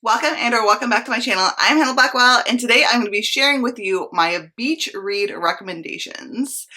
Welcome back to my channel. I'm Hannah Blackwell, and today I'm going to be sharing with you my beach read recommendations.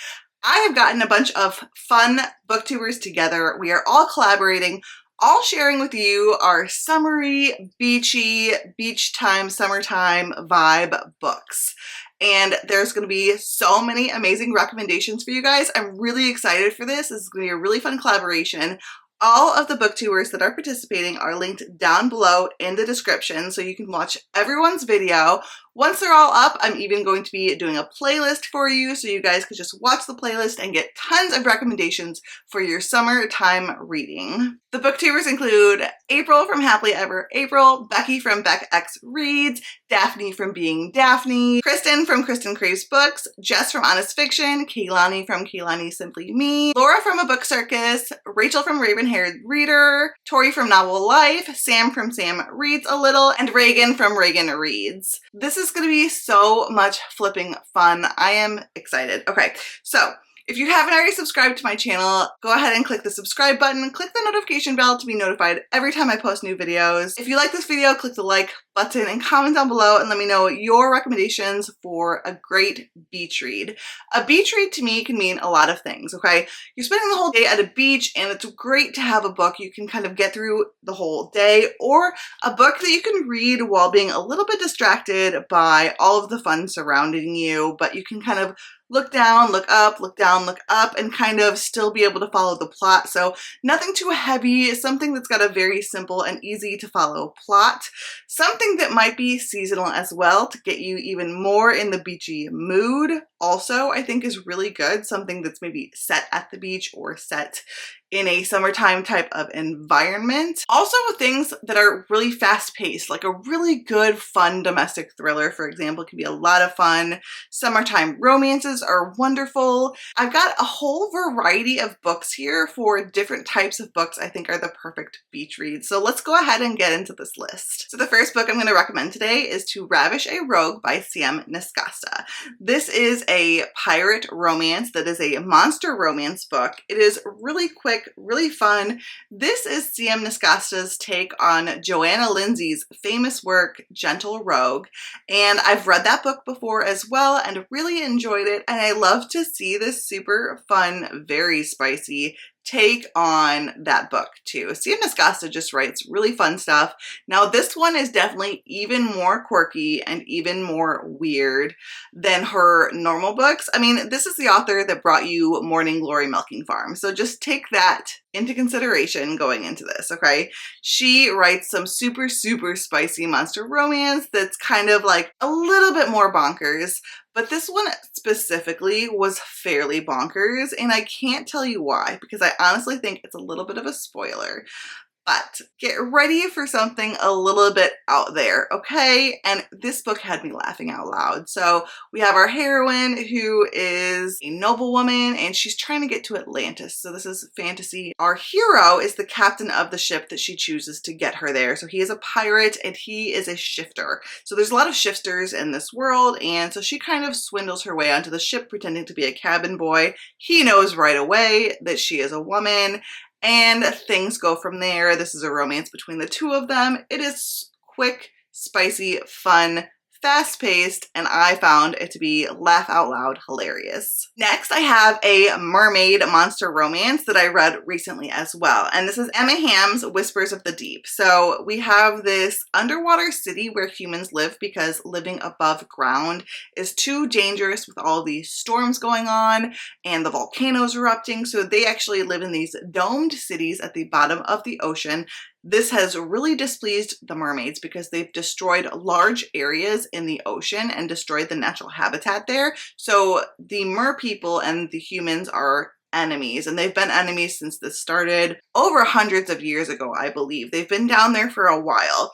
I have gotten a bunch of fun booktubers together. We are all collaborating, all sharing with you our summery, beachy, beach time, summertime vibe books. And there's going to be so many amazing recommendations for you guys. I'm really excited for this. This is going to be a really fun collaboration. All of the booktubers that are participating are linked down below in the description so you can watch everyone's video. Once they're all up, I'm even going to be doing a playlist for you so you guys can just watch the playlist and get tons of recommendations for your summertime reading. The booktubers include April from Happily Ever April, Becky from Beck X Reads, Daphne from Being Daphne, Kristen from Kristen Craves Books, Jess from Honest Fiction, Kaylani from Kaylani Simply Me, Laura from A Book Circus, Rachel from Raven Haired Reader, Tori from Novel Life, Sam from Sam Reads a Little, and Reagan from Reagan Reads. This is going to be so much flipping fun. I am excited. Okay, so if you haven't already subscribed to my channel, go ahead and click the subscribe button, click the notification bell to be notified every time I post new videos. If you like this video, click the like button and comment down below and let me know your recommendations for a great beach read. A beach read to me can mean a lot of things, okay? You're spending the whole day at a beach and it's great to have a book you can kind of get through the whole day, or a book that you can read while being a little bit distracted by all of the fun surrounding you, but you can kind of look down, look up, look down, look up, and kind of still be able to follow the plot. So nothing too heavy, something that's got a very simple and easy to follow plot. Something that might be seasonal as well to get you even more in the beachy mood. Also, I think is really good. Something that's maybe set at the beach or set in a summertime type of environment. Also things that are really fast paced, like a really good fun domestic thriller, for example, can be a lot of fun. Summertime romances are wonderful. I've got a whole variety of books here for different types of books I think are the perfect beach reads. So let's go ahead and get into this list. So the first book I'm going to recommend today is To Ravish a Rogue by Sam Niscasta. This is a pirate romance that is a monster romance book. It is really quick, really fun. This is Sam Niscasta's take on Joanna Lindsey's famous work, Gentle Rogue, and I've read that book before as well and really enjoyed it, and I love to see this super fun, very spicy take on that book too. Sam Niscasta just writes really fun stuff. Now this one is definitely even more quirky and even more weird than her normal books. I mean, this is the author that brought you Morning Glory Milking Farm, so just take that into consideration going into this, okay? She writes some super spicy monster romance that's kind of like a little bit more bonkers, but this one specifically was fairly bonkers, and I can't tell you why, because I honestly think it's a little bit of a spoiler. But get ready for something a little bit out there, okay? And this book had me laughing out loud. So we have our heroine who is a noblewoman and she's trying to get to Atlantis. So this is fantasy. Our hero is the captain of the ship that she chooses to get her there. So he is a pirate and he is a shifter. So there's a lot of shifters in this world, and so she kind of swindles her way onto the ship pretending to be a cabin boy. He knows right away that she is a woman, and things go from there. This is a romance between the two of them. It is quick, spicy, fun, fast-paced, and I found it to be laugh out loud hilarious. Next, I have a mermaid monster romance that I read recently as well, and this is Emma Hamm's Whispers of the Deep. So we have this underwater city where humans live because living above ground is too dangerous with all these storms going on and the volcanoes erupting, so they actually live in these domed cities at the bottom of the ocean. This has really displeased the mermaids because they've destroyed large areas in the ocean and destroyed the natural habitat there. So the mer people and the humans are enemies, and they've been enemies since this started over hundreds of years ago, I believe. They've been down there for a while.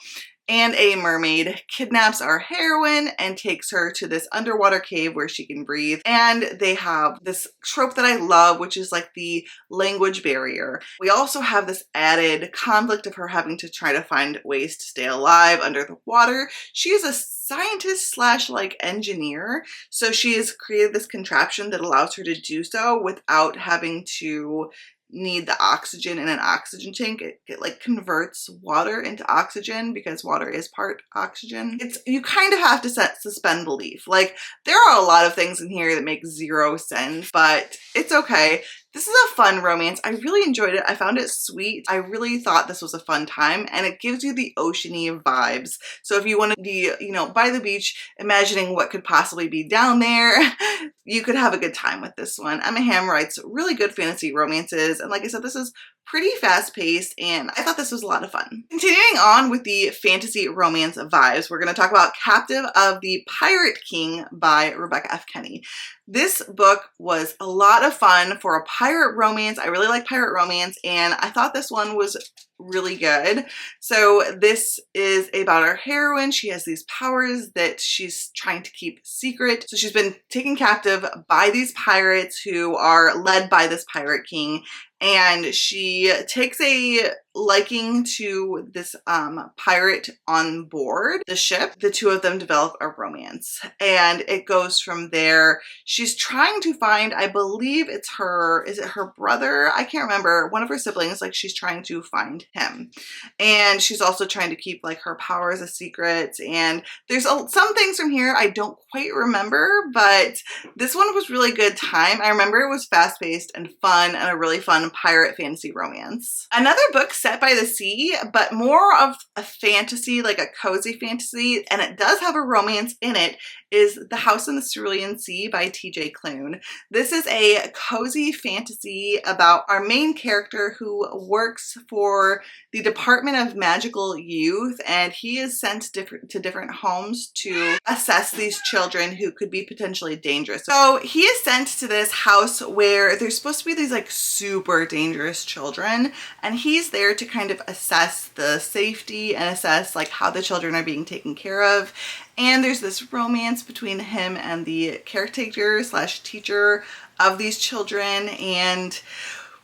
And a mermaid kidnaps our heroine and takes her to this underwater cave where she can breathe. And they have this trope that I love, which is like the language barrier. We also have this added conflict of her having to try to find ways to stay alive under the water. She is a scientist slash like engineer, so she has created this contraption that allows her to do so without having to need the oxygen in an oxygen tank. It like converts water into oxygen because water is part oxygen. You kind of have to suspend belief. Like, there are a lot of things in here that make zero sense, but it's okay. This is a fun romance. I really enjoyed it. I found it sweet. I really thought this was a fun time, and it gives you the oceany vibes. So if you want to be, you know, by the beach, imagining what could possibly be down there, you could have a good time with this one. Emma Hamm writes really good fantasy romances, and like I said, this is pretty fast-paced, and I thought this was a lot of fun. Continuing on with the fantasy romance vibes, we're going to talk about Captive of the Pirate King by Rebecca F. Kenny. This book was a lot of fun for a pirate romance. I really like pirate romance, and I thought this one was really good. So this is about our heroine. She has these powers that she's trying to keep secret. So she's been taken captive by these pirates who are led by this pirate king, and she takes a liking to this pirate on board the ship. The two of them develop a romance, and it goes from there. She's trying to find, I believe it's her, is it her brother? I can't remember. One of her siblings, like she's trying to find him. And she's also trying to keep like her powers a secret. And there's some things from here I don't quite remember, but this one was really good time. I remember it was fast paced and fun, and a really fun pirate fantasy romance. Another book set by the sea, but more of a fantasy, like a cozy fantasy, and it does have a romance in it, is The House in the Cerulean Sea by T.J. Klune. This is a cozy fantasy about our main character who works for the Department of Magical Youth, and he is sent to different homes to assess these children who could be potentially dangerous. So he is sent to this house where there's supposed to be these like super dangerous children, and he's there to kind of assess the safety and assess like how the children are being taken care of. And there's this romance between him and the caretaker slash teacher of these children, and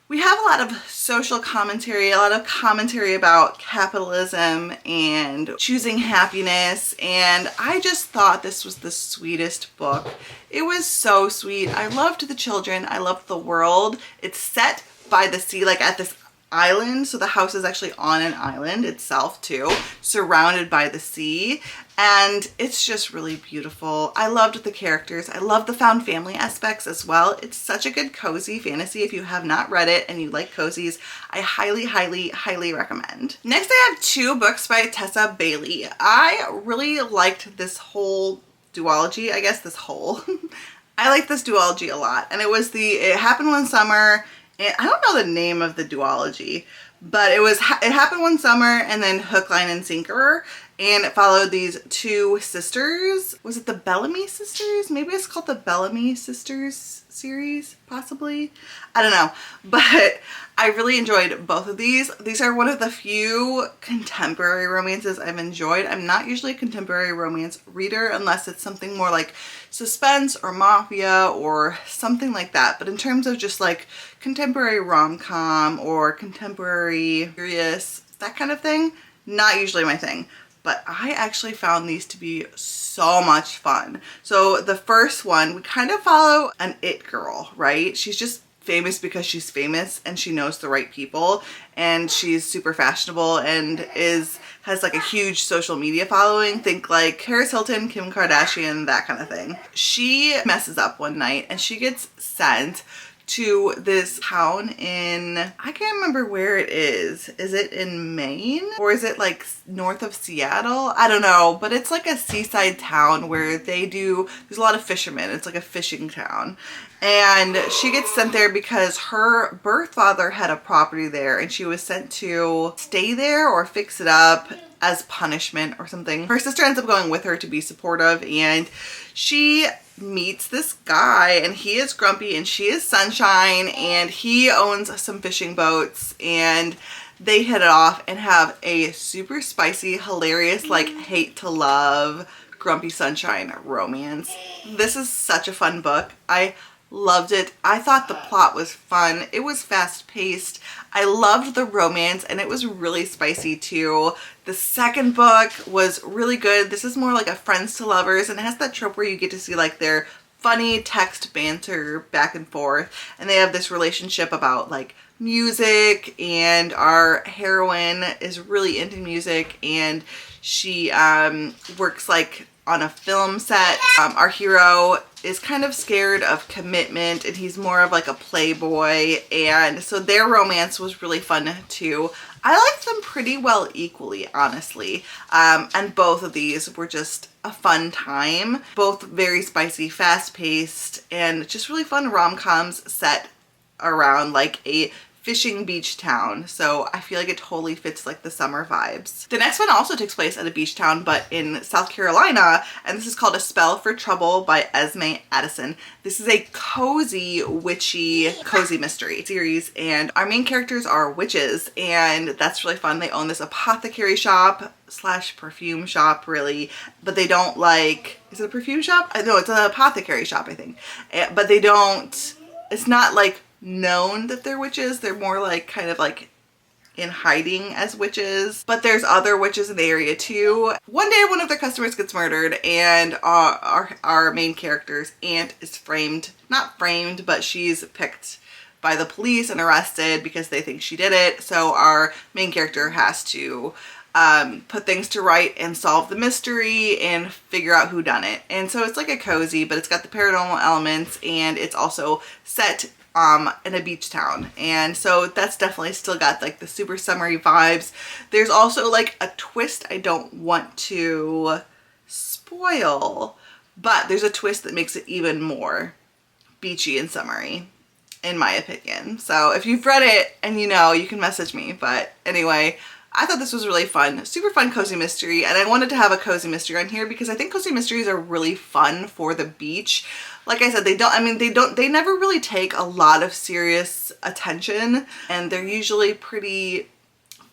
we have a lot of social commentary, a lot of commentary about capitalism and choosing happiness, and I just thought this was the sweetest book. It was so sweet. I loved the children. I loved the world. It's set by the sea, like at this island, so the house is actually on an island itself too, surrounded by the sea, and it's just really beautiful. I loved the characters. I love the found family aspects as well. It's such a good cozy fantasy. If you have not read it and you like cozies, I highly, highly, highly recommend. Next, I have two books by Tessa Bailey. I really liked this whole duology, I guess this whole. I like this duology a lot, and it happened one summer. And I don't know the name of the duology, but it happened one summer, and then Hook, Line, and Sinker, and it followed these two sisters. Was it the Bellamy sisters? Maybe it's called the Bellamy Sisters series, possibly. I don't know, but I really enjoyed both of these. These are one of the few contemporary romances I've enjoyed. I'm not usually a contemporary romance reader unless it's something more like suspense or mafia or something like that. But in terms of just like contemporary rom-com or contemporary serious, that kind of thing, not usually my thing. But I actually found these to be so much fun. So the first one, we kind of follow an it girl, right? She's just famous because she's famous and she knows the right people, and she's super fashionable and has like a huge social media following. Think like Paris Hilton, Kim Kardashian, that kind of thing. She messes up one night and she gets sent to this town in, I can't remember where it is. Is it in Maine? Or is it like north of Seattle? I don't know, but it's like a seaside town where there's a lot of fishermen. It's like a fishing town. And she gets sent there because her birth father had a property there, and she was sent to stay there or fix it up as punishment or something. Her sister ends up going with her to be supportive, and she meets this guy, and he is grumpy and she is sunshine, and he owns some fishing boats, and they hit it off and have a super spicy, hilarious, like hate to love, grumpy sunshine romance. This is such a fun book. I loved it. I thought the plot was fun. It was fast paced. I loved the romance, and it was really spicy too. The second book was really good. This is more like a friends to lovers, and it has that trope where you get to see like their funny text banter back and forth, and they have this relationship about like music, and our heroine is really into music, and she works like on a film set. Our hero is kind of scared of commitment, and he's more of like a playboy, and so their romance was really fun too. I liked them pretty well equally, honestly, and both of these were just a fun time. Both very spicy, fast-paced, and just really fun rom-coms set around like a fishing beach town, so I feel like it totally fits like the summer vibes. The next one also takes place at a beach town, but in South Carolina, and this is called A Spell for Trouble by Esme Addison. This is a cozy, witchy, cozy mystery series, and our main characters are witches, and that's really fun. They own this apothecary shop slash perfume shop, really, but they don't like, is it a perfume shop? No, it's an apothecary shop, I think, but they don't, it's not like known that they're witches. They're more like kind of like in hiding as witches, but there's other witches in the area too. One day one of their customers gets murdered, and our main character's aunt is not framed, but she's picked by the police and arrested because they think she did it. So our main character has to put things to right and solve the mystery and figure out who done it. And so it's like a cozy, but it's got the paranormal elements, and it's also set in a beach town, and so that's definitely still got like the super summery vibes. There's also like a twist I don't want to spoil, but there's a twist that makes it even more beachy and summery, in my opinion. So if you've read it and you know, you can message me. But anyway, I thought this was really fun, super fun cozy mystery, and I wanted to have a cozy mystery on here because I think cozy mysteries are really fun for the beach. Like I said, they never really take a lot of serious attention, and they're usually pretty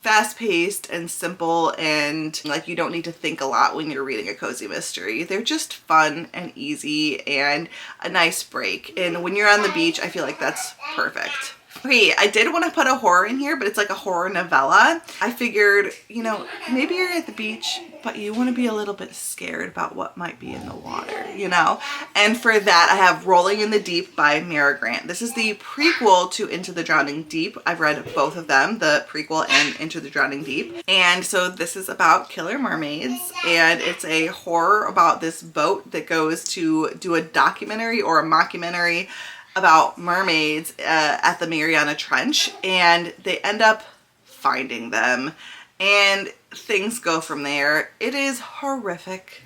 fast-paced and simple, and like you don't need to think a lot when you're reading a cozy mystery. They're just fun and easy and a nice break, and when you're on the beach, I feel like that's perfect. Okay, I did want to put a horror in here, but it's like a horror novella. I figured, you know, maybe you're at the beach, but you want to be a little bit scared about what might be in the water, you know? And for that, I have Rolling in the Deep by Mara Grant. This is the prequel to Into the Drowning Deep. I've read both of them, the prequel and Into the Drowning Deep. And so this is about killer mermaids, and it's a horror about this boat that goes to do a documentary or a mockumentary about mermaids at the Mariana Trench, and they end up finding them, and things go from there. It is horrific,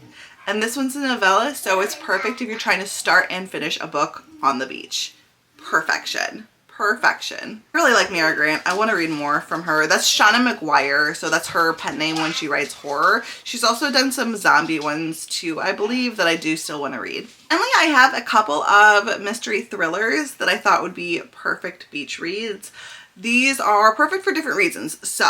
and this one's a novella, so it's perfect if you're trying to start and finish a book on the beach. Perfection. Perfection. I really like Mara Grant. I want to read more from her. That's Shauna McGuire, so that's her pen name when she writes horror. She's also done some zombie ones too, I believe, that I do still want to read. Finally, I have a couple of mystery thrillers that I thought would be perfect beach reads. These are perfect for different reasons. So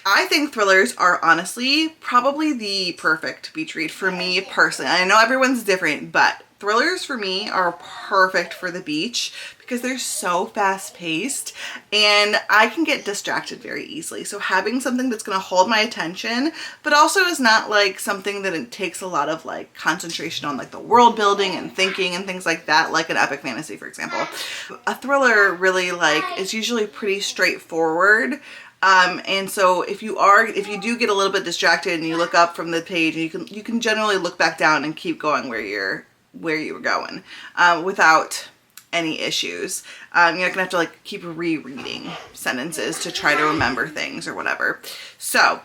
I think thrillers are honestly probably the perfect beach read for me personally. I know everyone's different, but thrillers for me are perfect for the beach because they're so fast paced and I can get distracted very easily. So having something that's going to hold my attention, but also is not like something that it takes a lot of like concentration on like the world building and thinking and things like that, like an epic fantasy, for example. A thriller really like is usually pretty straightforward. And so if you do get a little bit distracted and you look up from the page, you can generally look back down and keep going where you were going without any issues. You're not gonna have to like keep rereading sentences to try to remember things or whatever. So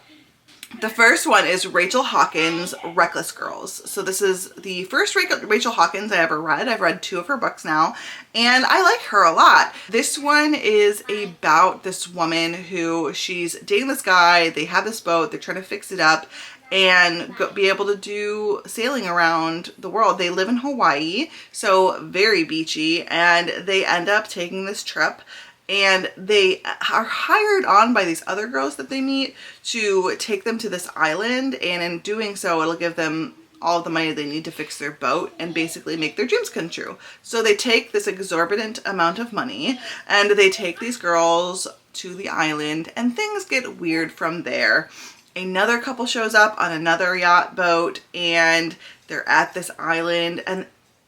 the first one is Rachel Hawkins' Reckless Girls. So this is the first Rachel Hawkins I ever read. I've read 2 of her books now, and I like her a lot. This one is about this woman who she's dating this guy. They have this boat. They're trying to fix it up and be able to do sailing around the world. They live in Hawaii, so very beachy, and they end up taking this trip, and they are hired on by these other girls that they meet to take them to this island, and in doing so it'll give them all the money they need to fix their boat and basically make their dreams come true. So they take this exorbitant amount of money and they take these girls to the island, and things get weird from there. Another couple shows up on another yacht boat, and they're at this island, and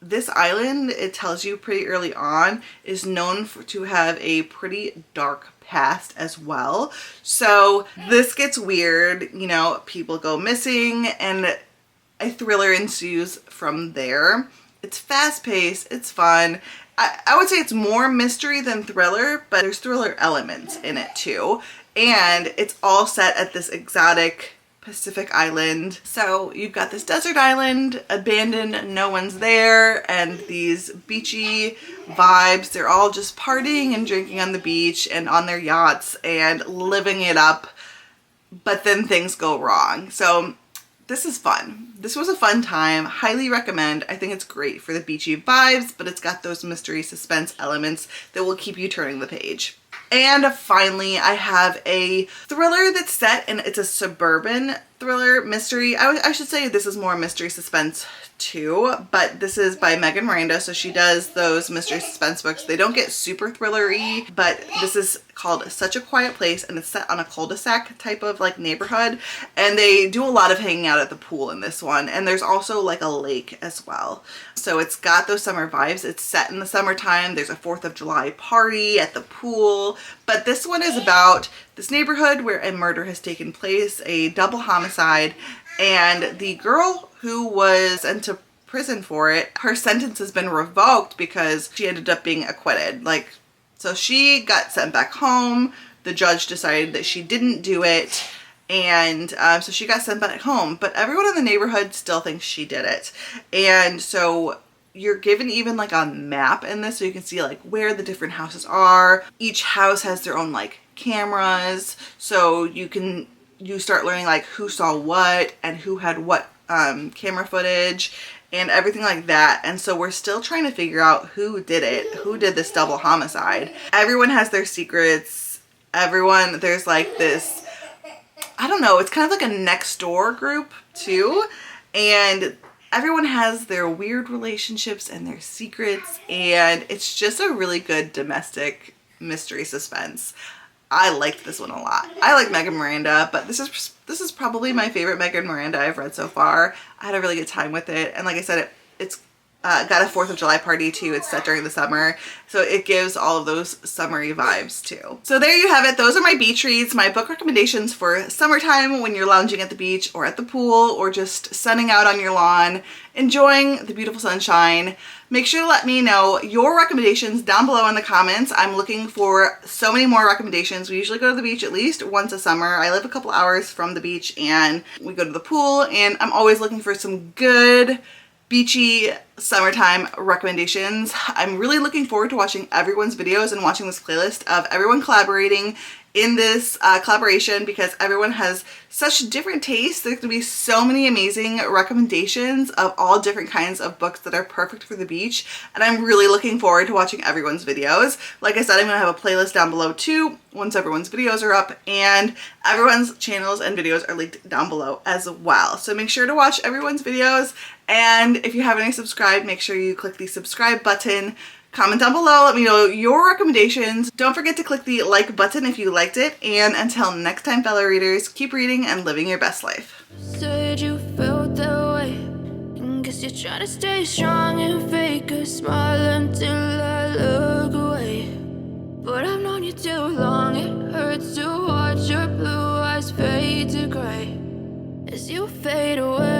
this island, it tells you pretty early on, is known to have a pretty dark past as well. So this gets weird, you know, people go missing and a thriller ensues from there. It's fast-paced, it's fun. I would say it's more mystery than thriller, but there's thriller elements in it too. And it's all set at this exotic Pacific island. So you've got this desert island, abandoned, no one's there, and these beachy vibes. They're all just partying and drinking on the beach and on their yachts and living it up, but then things go wrong. So this is fun. This was a fun time. Highly recommend. I think it's great for the beachy vibes, but it's got those mystery suspense elements that will keep you turning the page. And finally, I have a thriller that's set in, it's a suburban thriller mystery. I should say this is more mystery suspense too, but this is by Megan Miranda. So she does those mystery suspense books. They don't get super thriller-y, but this is called Such a Quiet Place, and it's set on a cul-de-sac type of like neighborhood. And they do a lot of hanging out at the pool in this one. And there's also like a lake as well. So it's got those summer vibes. It's set in the summertime. There's a 4th of July party at the pool. But this one is about this neighborhood where a murder has taken place, a double homicide, and the girl who was sent to prison for it, her sentence has been revoked because she ended up being acquitted. Like, so she got sent back home. The judge decided that she didn't do it. And so she got sent back home, but everyone in the neighborhood still thinks she did it. And so you're given even like a map in this, so you can see like where the different houses are. Each house has their own like cameras, so you start learning like who saw what and who had what camera footage and everything like that. And so we're still trying to figure out who did it, who did this double homicide. Everyone has their secrets. There's like this, I don't know, it's kind of like a next door group too. And everyone has their weird relationships and their secrets. And it's just a really good domestic mystery suspense. I liked this one a lot. I like Megan Miranda, but this is probably my favorite Megan Miranda I've read so far. I had a really good time with it. And like I said, it's got a 4th of July party too. It's set during the summer, so it gives all of those summery vibes too. So there you have it. Those are my beach reads, my book recommendations for summertime when you're lounging at the beach or at the pool or just sunning out on your lawn, enjoying the beautiful sunshine. Make sure to let me know your recommendations down below in the comments. I'm looking for so many more recommendations. We usually go to the beach at least once a summer. I live a couple hours from the beach and we go to the pool, and I'm always looking for some good beachy summertime recommendations. I'm really looking forward to watching everyone's videos and watching this playlist of everyone collaborating in this collaboration, because everyone has such different tastes. There's gonna be so many amazing recommendations of all different kinds of books that are perfect for the beach, and I'm really looking forward to watching everyone's videos. Like I said, I'm gonna have a playlist down below too once everyone's videos are up, and everyone's channels and videos are linked down below as well. So make sure to watch everyone's videos, and if you haven't already subscribed, make sure you click the subscribe button. Comment down below, let me know your recommendations. Don't forget to click the like button if you liked it. And until next time, fellow readers, keep reading and living your best life. Said you felt that way, and guess you're trying to stay strong and fake a smile until I look away. But I've known you too long, it hurts to watch your blue eyes fade to gray as you fade away.